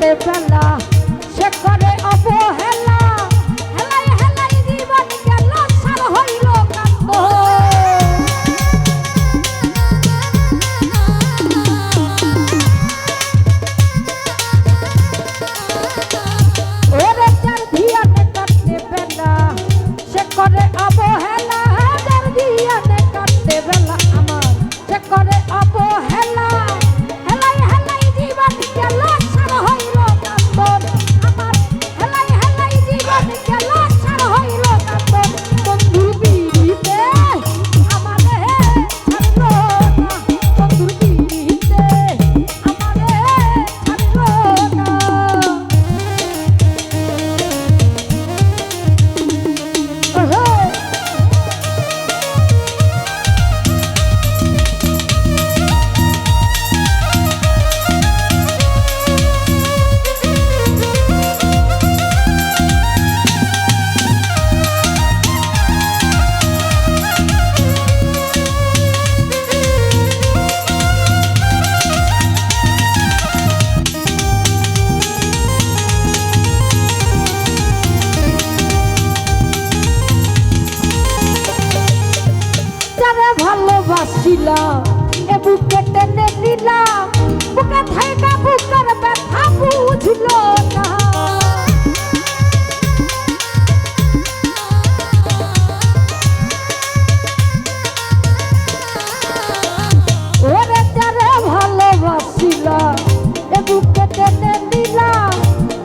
কাটতে বেলা সে করে অবহেলা হেলাই হেলাই জীবন গেল সার হইল কান্দ ওরে যার ধিয়ানে কাটতে বেলা সে করে অবহেলা যার ধিয়ানে কাটতে বেলা আমার সে করে অবহেলা হেলাই হেলাই জীবন গেল সার হইল কান্দন আমার হেলাই হেলাই জীবন গেল সার হইল কান্দন বন্ধুর পিড়িতে আমারে ছাড়লো না বন্ধুর পিড়িতে আমারে ছাড়লো না ভালোবাসিলাম এ বুকে টেনে নিলাম বুকে থাইকা বুকের ব্যথা বুঝলো না ওরে যারে ভালোবাসিলাম এ বুকে টেনে নিলাম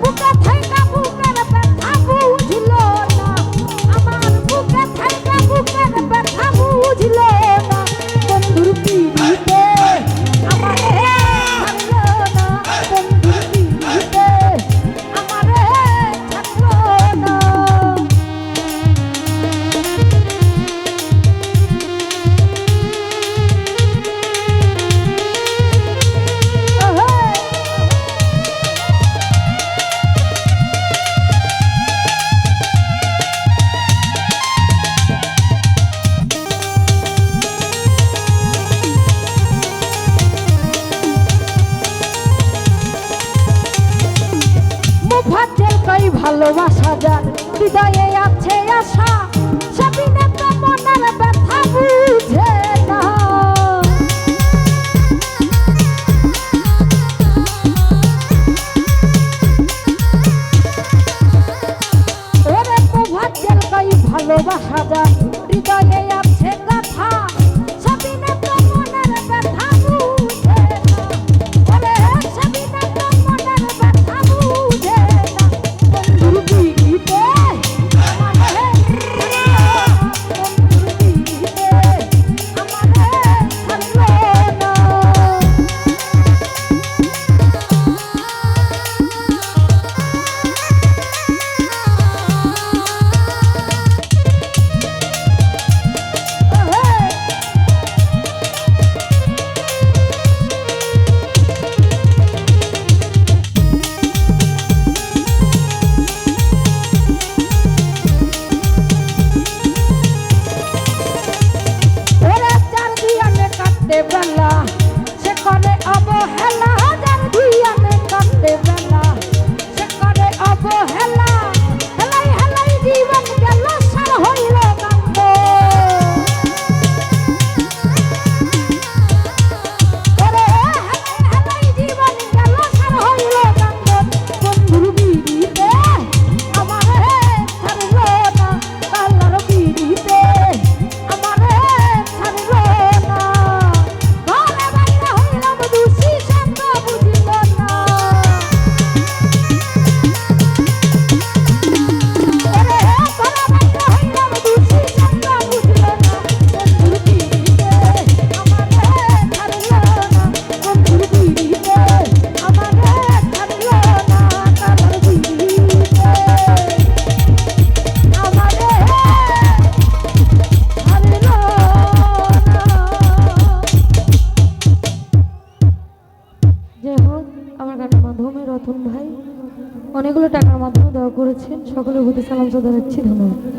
বুকে থাইকা বুকের ব্যথা বুঝলো না আমার বুকে থাইকা বুকের ব্যথা বুঝলো না বন্ধুর পিড়িতে আমারে ছাড়লো না বন্ধুর পিড়িতে আমারে ছাড়লো না মুফাজ্জল কই ভালোবাসা যার হৃদয়ে আছে আশা সবিনে তো মনের ব্যথা বুঝে না ওরে মুফাজ্জল কই ভালোবাসা যার হৃদয়ে আছে কথা সবিনে তো মনের ব্যথা বুঝে না ওরে সবিনে তো মনের ব্যথা বুঝে না বন্ধুর পিড়িতে আমারে বন্ধুর পিড়িতে আমারে ছাড়লো না ওরে যার ধিয়ানে কাটতে বেলা সে করে অবহেলা যার ধিয়ানে কাটতে বেলা সে করে অবহেলা হেলাই হেলাই জীবন গেল সার হইল কান্দ ওরে হেলাই হেলাই জীবন গেল সার হইল কান্দ বন্ধুর পিড়িতে আমারে ছাড়লো না কালার পিড়িতে আমারে ছাড়লো না ঘরে বাইরে হইলাম দোষী সঙ্গ বুঝিল না ওরে ঘরে বাইরে হইলাম দোষী সঙ্গ বুঝিল না বন্ধুর পিড়িতে আমারে ছাড়লো না বন্ধুর পিড়িতে আমারে ছাড়লো না কালার পিড়িতে আমারে যাই হোক আমার গানের মাধ্যমে রতন ভাই অনেকগুলো টাকার মাধ্যমে দেওয়া করেছেন সকলের প্রতি সালাম জানাচ্ছি ধন্যবাদ।